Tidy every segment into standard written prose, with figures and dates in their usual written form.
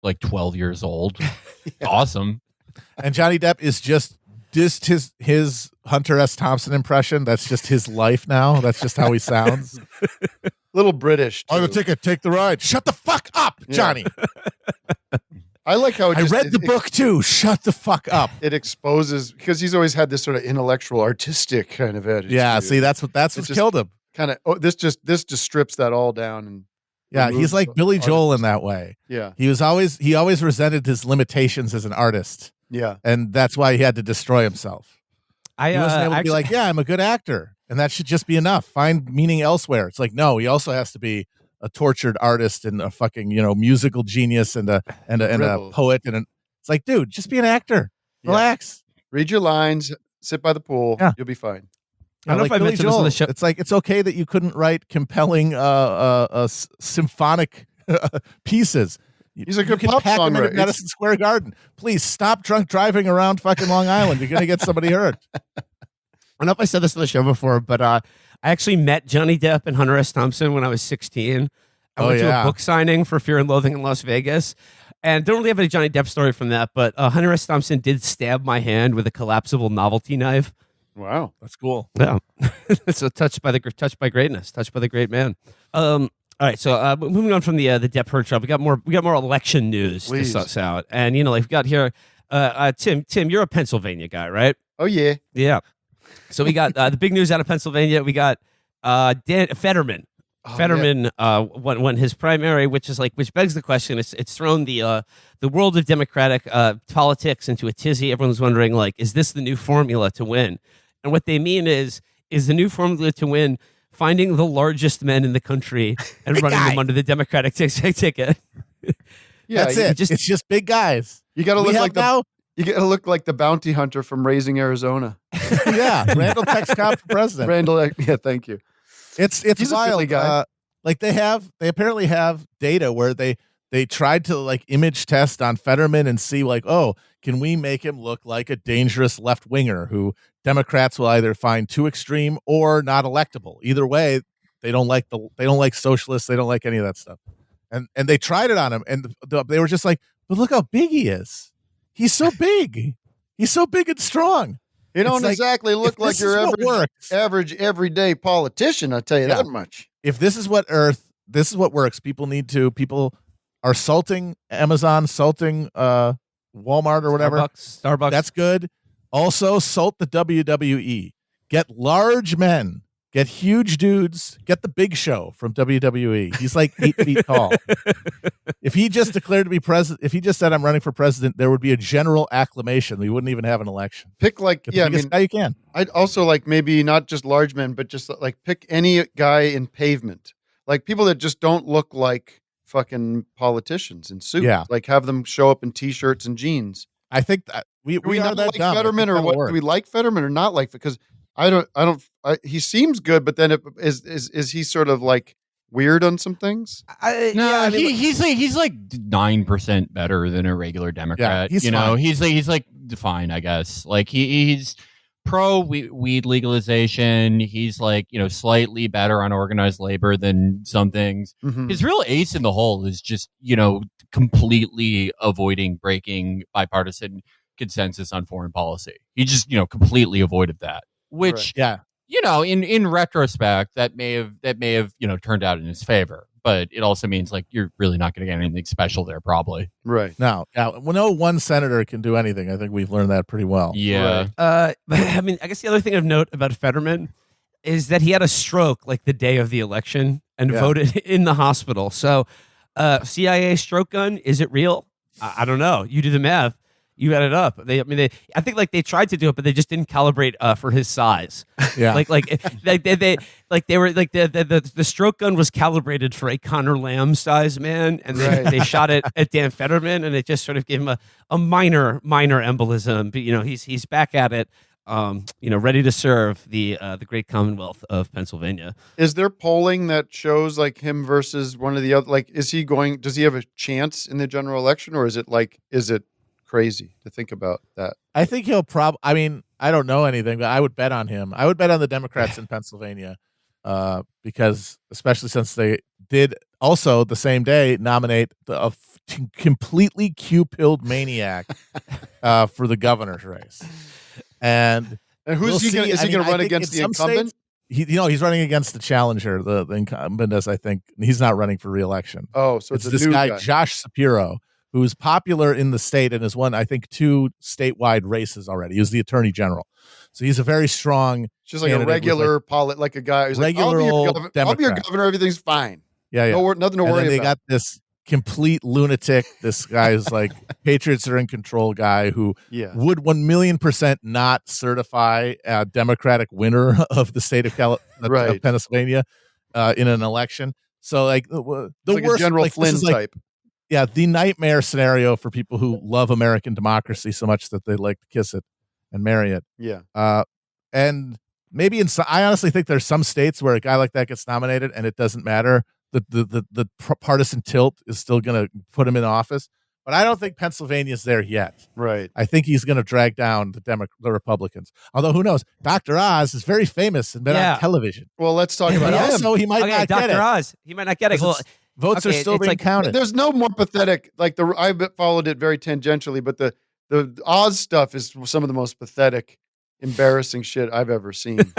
like 12 years old. Awesome. And Johnny Depp is just his Hunter S. Thompson impression. That's just his life now. That's just how he sounds. Little British. On the ticket, take the ride. Shut the fuck up, Johnny. I like how I read the book too. Shut the fuck up. It exposes, because he's always had this sort of intellectual, artistic kind of attitude. Yeah, see, that's what's killed him. Kind of. This just strips that all down and. Yeah, he's like Billy Joel in that way. Yeah, he always resented his limitations as an artist. Yeah, and that's why he had to destroy himself. He wasn't able to be like, yeah, I'm a good actor, and that should just be enough. Find meaning elsewhere. It's like, no, he also has to be a tortured artist and a fucking musical genius and a poet it's like, dude, just be an actor. Relax. Read your lines. Sit by the pool. Yeah. You'll be fine. I don't know if I mentioned this on the show. It's like, it's okay that you couldn't write compelling symphonic pieces. He's a good pop songwriter. Madison Square Garden. Please stop drunk driving around fucking Long Island. You're going to get somebody hurt. I don't know if I said this on the show before, but I actually met Johnny Depp and Hunter S. Thompson when I was 16. I went to a book signing for Fear and Loathing in Las Vegas. And don't really have any Johnny Depp story from that, but Hunter S. Thompson did stab my hand with a collapsible novelty knife. Wow, that's cool. Yeah, so touched by greatness, touched by the great man. All right, so moving on from the Depp Heard trial, we got more election news to suss out, and we've got here, Tim, you're a Pennsylvania guy, right? Oh yeah. So we got the big news out of Pennsylvania. We got Fetterman. Fetterman won his primary, which begs the question. It's thrown the world of Democratic politics into a tizzy. Everyone's wondering, is this the new formula to win? And what they mean is the new formula to win finding the largest men in the country and running them under the Democratic ticket. Yeah, that's it. It's just big guys. You got to look like the bounty hunter from Raising Arizona. Yeah, Randall Texcott for president. Randall, yeah, thank you. It's wild. Guy. They apparently have data where they tried to image test on Fetterman and see can we make him look like a dangerous left winger who Democrats will either find too extreme or not electable. Either way, they don't like socialists. They don't like any of that stuff. And they tried it on him, and they were just like, but look how big he is. He's so big. He's so big and strong. You don't exactly look like your average everyday politician. I'll tell you that much. If this is what works. People are salting Amazon, salting Walmart or whatever. Starbucks. That's good. Also, salt the WWE. Get large men. Get huge dudes. Get the Big Show from WWE. He's like 8 feet tall. If he just declared to be president, if he just said I'm running for president, there would be a general acclamation. We wouldn't even have an election. Pick guy you can. I'd also maybe not just large men, but just pick any guy in pavement. People that just don't look like fucking politicians in suits. Yeah. Have them show up in t-shirts and jeans. I think that we not like Fetterman, or what? Do we like Fetterman or not like? Because he seems good, but then is he sort of weird on some things? He's 9% better than a regular Democrat. Yeah, he's fine, I guess. He's pro weed legalization. He's slightly better on organized labor than some things. Mm-hmm. His real ace in the hole is just completely avoiding breaking bipartisan consensus on foreign policy. He just completely avoided that. Which, in retrospect, that may have turned out in his favor. But it also means you're really not going to get anything special there, probably. Right. No, no one senator can do anything. I think we've learned that pretty well. Yeah. Right. I guess the other thing of note about Fetterman is that he had a stroke the day of the election and voted in the hospital. So, CIA stroke gun, is it real? I don't know. You do the math. You add it up. I think they tried to do it, but they just didn't calibrate for his size. Yeah. They were the stroke gun was calibrated for a Connor Lamb size man, and they shot it at Dan Fetterman, and it just sort of gave him a minor embolism. But he's back at it. Ready to serve the great Commonwealth of Pennsylvania. Is there polling that shows him versus one of the other? Does he have a chance in the general election, or is it crazy to think about that? I think he'll I don't know anything, but I would bet on him. I would bet on the Democrats in Pennsylvania. because especially since they did also the same day nominate a completely Q-pilled maniac for the governor's race. And who's he going to run against the incumbent? He's running against the challenger, the incumbent, as I think. He's not running for re-election. Oh, so it's this new guy, Josh Shapiro, who's popular in the state and has won, I think, 2 statewide races already. He was the attorney general. So he's a very strong, just like a regular like a guy who's regular like, I'll be your governor, everything's fine. Yeah. Nothing to worry about. They got this complete lunatic. This guy's like Patriots are in control guy who would 1,000,000% not certify a Democratic winner of the state of of Pennsylvania in an election. So like the worst, General like, Flynn type. Yeah, the nightmare scenario for people who love American democracy so much that they like to kiss it and marry it. Yeah. And maybe I honestly think there's some states where a guy like that gets nominated and it doesn't matter. The partisan tilt is still going to put him in office. But I don't think Pennsylvania's there yet. Right. I think he's going to drag down the Republicans. Although, who knows? Dr. Oz is very famous and been on television. Well, let's talk about him. Also, he might not get it. Dr. Oz, he might not get it. Well, votes are still being counted. There's no more pathetic. Like I've followed it very tangentially, but the Oz stuff is some of the most pathetic, embarrassing shit I've ever seen.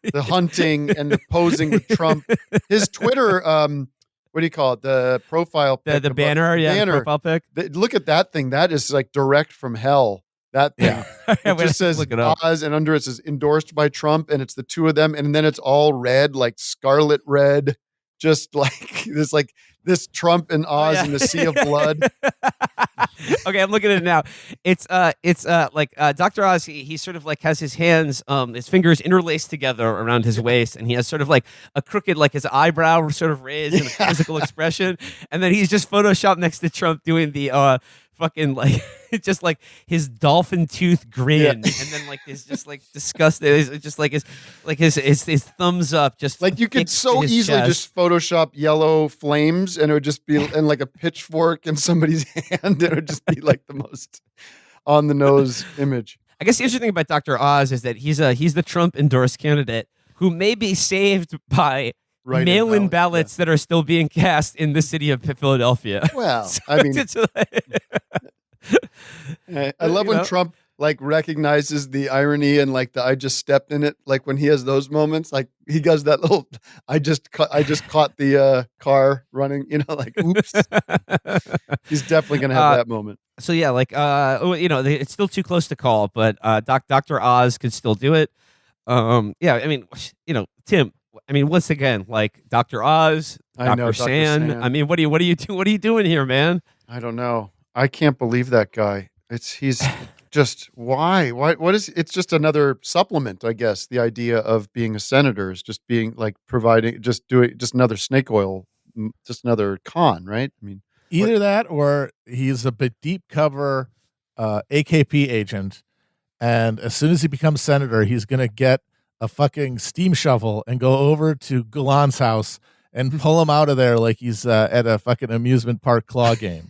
The hunting and the posing with Trump. His Twitter, what do you call it? The profile pic. The banner, banner. The profile pic. Look at that thing. That is like direct from hell. That thing. It just says Oz, and under it says endorsed by Trump, and it's the two of them, and then it's all red, like scarlet red. Just like this Trump and Oz in the sea of blood. Okay, I'm looking at it now. It's like Dr. Oz. He sort of like has his hands, his fingers interlaced together around his waist, and he has sort of like a crooked, like his eyebrow sort of raised in a physical expression, and then he's just photoshopped next to Trump doing the fucking like just like his dolphin tooth grin, and then like this just like disgusting. It's just like his thumbs up, just like you could so easily just Photoshop yellow flames, and it would just be and like a pitchfork in somebody's hand. It would just be like the most on the nose image. I guess the interesting thing about Dr. Oz is that he's the Trump endorsed candidate who may be saved by mail-in ballots that are still being cast in the city of Philadelphia. Well, I mean, I love when Trump like recognizes the irony and like I just stepped in it. Like when he has those moments, like he does that little, I just caught the car running, like, oops. He's definitely going to have that moment. So yeah, like, it's still too close to call, but Dr. Oz could still do it. Yeah, I mean, Tim, I mean, once again, like Dr. Oz, Dr. Sand. I mean, what are you doing here, man? I don't know. I can't believe that guy. He's just why? What is? It's just another supplement, I guess. The idea of being a senator is just being like providing, just another snake oil, just another con, right? I mean, either that or he's a deep cover AKP agent, and as soon as he becomes senator, he's going to get a fucking steam shovel and go over to Golan's house and pull him out of there like he's at a fucking amusement park claw game.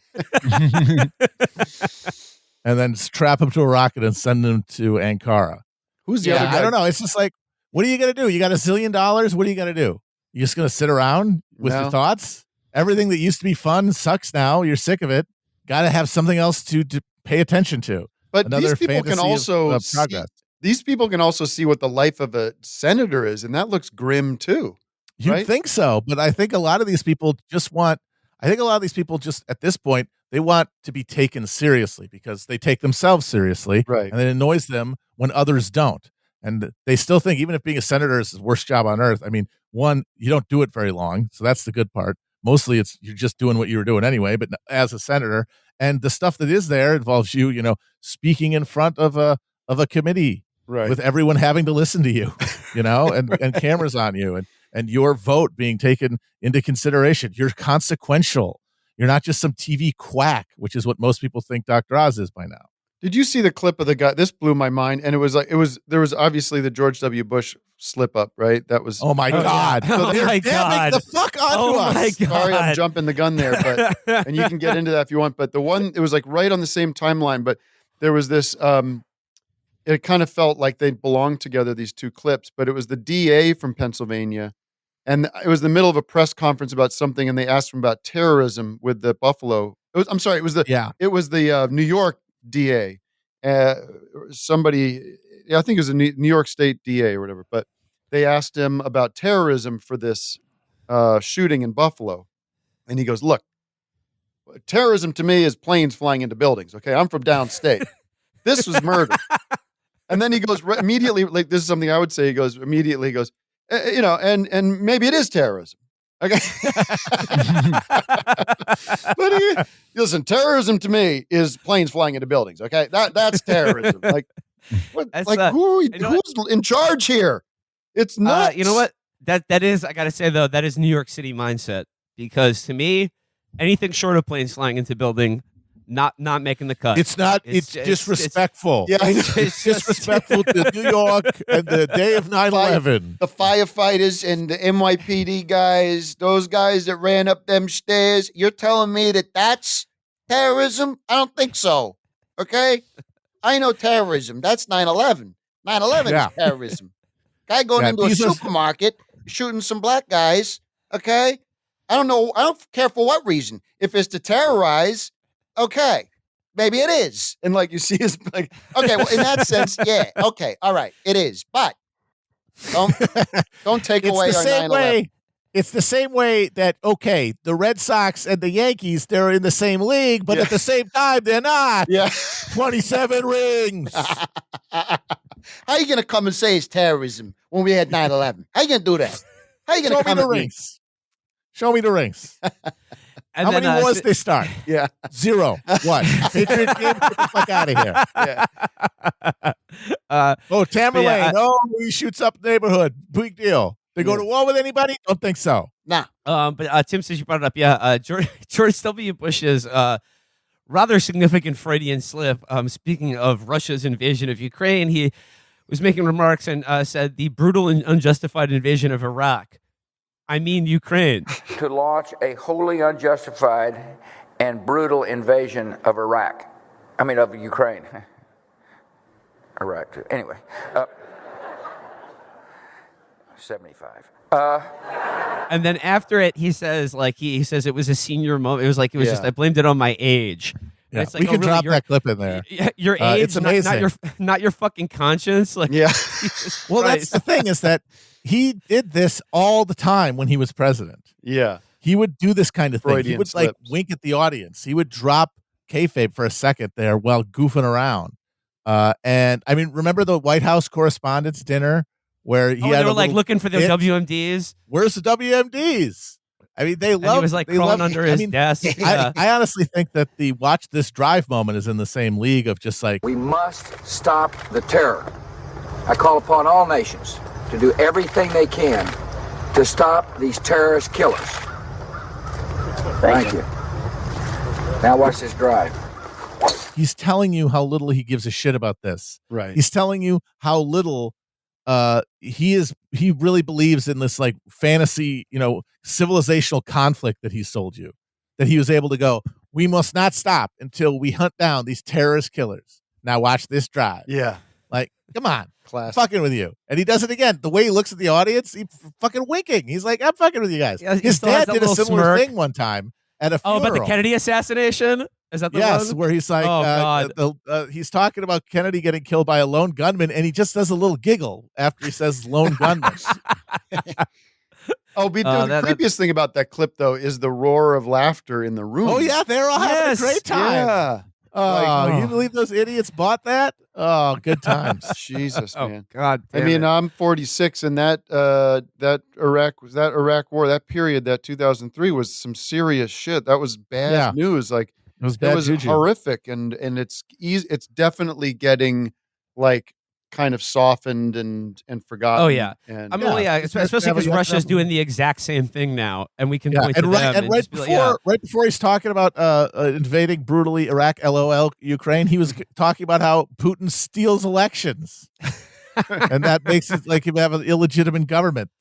And then trap him to a rocket and send him to Ankara. Who's the other guy? I don't know. It's just like, what are you going to do? You got $1 zillion? What are you going to do? You just going to sit around with your thoughts? Everything that used to be fun sucks now. You're sick of it. Got to have something else to pay attention to. But these people can also these people can also see what the life of a senator is, and that looks grim too. You'd think so, but I think a lot of these people just at this point, they want to be taken seriously because they take themselves seriously. Right. And it annoys them when others don't. And they still think, even if being a senator is the worst job on earth, I mean, one, you don't do it very long. So that's the good part. Mostly you're just doing what you were doing anyway, but as a senator, and the stuff that is there involves you, speaking in front of a committee, right, with everyone having to listen to you, and cameras on you, and your vote being taken into consideration. You're consequential. You're not just some TV quack, which is what most people think Dr. Oz is by now. Did you see the clip of the guy? This blew my mind. And there was obviously the George W. Bush slip up, right? That was, oh my God. So oh my God. The fuck onto us. My God. Sorry, I'm jumping the gun there, but, and you can get into that if you want, but the one, it was like right on the same timeline, but there was this, it kind of felt like they belonged together, these two clips, but it was the DA from Pennsylvania And it was the middle of a press conference about something, and they asked him about terrorism with the Buffalo. It was the New York DA. Somebody, I think it was a New York State DA or whatever. But they asked him about terrorism for this shooting in Buffalo, and he goes, "Look, terrorism to me is planes flying into buildings. Okay, I'm from downstate. This was murder." And then he goes immediately, like, this is something I would say. He goes, and maybe it is terrorism. Okay. But listen, terrorism to me is planes flying into buildings. Okay. That's terrorism. Like, who's in charge here? It's not. You know what? That is, I got to say though, that is New York City mindset, because to me, anything short of planes flying into building, not making the cut. It's not. It's disrespectful. It's disrespectful to New York and the day of 9/11. The firefighters and the NYPD guys, those guys that ran up them stairs. You're telling me that's terrorism? I don't think so. Okay, I know terrorism. That's 9/11. 9/11 is terrorism. Guy going into a supermarket shooting some black guys. Okay, I don't know. I don't care for what reason. If it's to terrorize. Okay, maybe it is. And like you see his like, okay, well, in that sense, yeah. Okay, all right, it is. But don't take away our 9/11. It's the same way that, okay, the Red Sox and the Yankees, they're in the same league, but at the same time, they're not. Yeah. 27 rings. How are you going to come and say it's terrorism when we had 9/11? How are you going to do that? How are you going to come the rings? Show me the rings. And how many wars they start? Yeah. 0. 1. Patriots game, get the fuck out of here. Yeah. Tamerlane. He shoots up the neighborhood. Big deal. They go to war with anybody? Don't think so. Nah. But Tim says you brought it up. George W. Bush's rather significant Freudian slip. Speaking of Russia's invasion of Ukraine, he was making remarks and said the brutal and unjustified invasion of Iraq. I mean Ukraine. To launch a wholly unjustified and brutal invasion of of Ukraine. Iraq. Anyway. 75. And then after it, he says, he says it was a senior moment. It was just, I blamed it on my age. Yeah, it's like, we can drop that clip in there. Your age, it's amazing. not your fucking conscience. Like, yeah. Well, that's the thing, is that he did this all the time when he was president. Yeah. He would do this kind of thing. Freudian He would slips. wink at the audience. He would drop kayfabe for a second there while goofing around. And I mean, remember the White House Correspondents' Dinner where he had they were looking for their WMDs. Where's the WMDs? I mean, they love. He was crawling under his desk. I honestly think that the watch this drive moment is in the same league of just like, we must stop the terror. I call upon all nations to do everything they can to stop these terrorist killers. Thank you. Now watch this drive. He's telling you how little he gives a shit about this. Right. He's telling you how little he really believes in this like fantasy, civilizational conflict that he sold you, that he was able to go, we must not stop until we hunt down these terrorist killers. Now watch this drive. Yeah. Like, come on. Classic. Fucking with you. And he does it again. The way he looks at the audience, he fucking winking. He's like, I'm fucking with you guys. Yeah, his dad did a similar smirk. thing one time at a funeral. Oh, about the Kennedy assassination? Is that the one? Yes, where he's like, he's talking about Kennedy getting killed by a lone gunman, and he just does a little giggle after he says lone gunman. The creepiest thing about that clip, though, is the roar of laughter in the room. Oh, yeah, they're all having a great time. Yeah. You believe those idiots bought that? Oh, good times. Jesus, man. God damn I mean, it. I'm 46, and that Iraq war, that period, that 2003 was some serious shit. That was bad news. Like, it was bad. It was horrific, and it's easy. It's definitely getting like kind of softened and forgotten. Oh yeah, and especially because Russia's doing the exact same thing now, and we can point to them. And right before he's talking about invading brutally Iraq, LOL, Ukraine, he was talking about how Putin steals elections, and that makes it like him have an illegitimate government.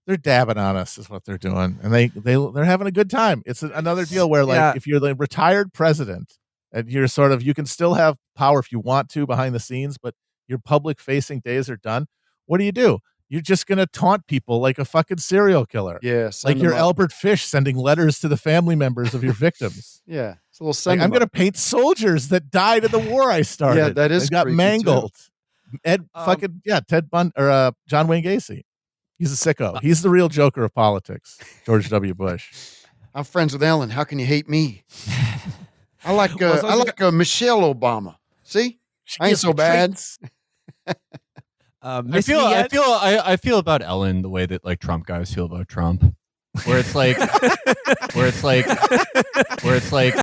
They're dabbing on us, is what they're doing, and they're having a good time. It's another deal where if you're the retired president and you're you can still have power if you want to behind the scenes, but your public facing days are done. What do? you're just going to taunt people like a fucking serial killer. Yeah. Like you're Albert Fish sending letters to the family members of your victims. Yeah. It's a little send like, I'm going to paint soldiers that died in the war I started. Yeah, that is They got mangled. Ted Bundy or John Wayne Gacy. He's a sicko. He's the real Joker of politics. George W. Bush. I'm friends with Ellen. How can you hate me? I like Michelle Obama. See, I ain't so bad. I feel about Ellen the way that like Trump guys feel about Trump, where it's like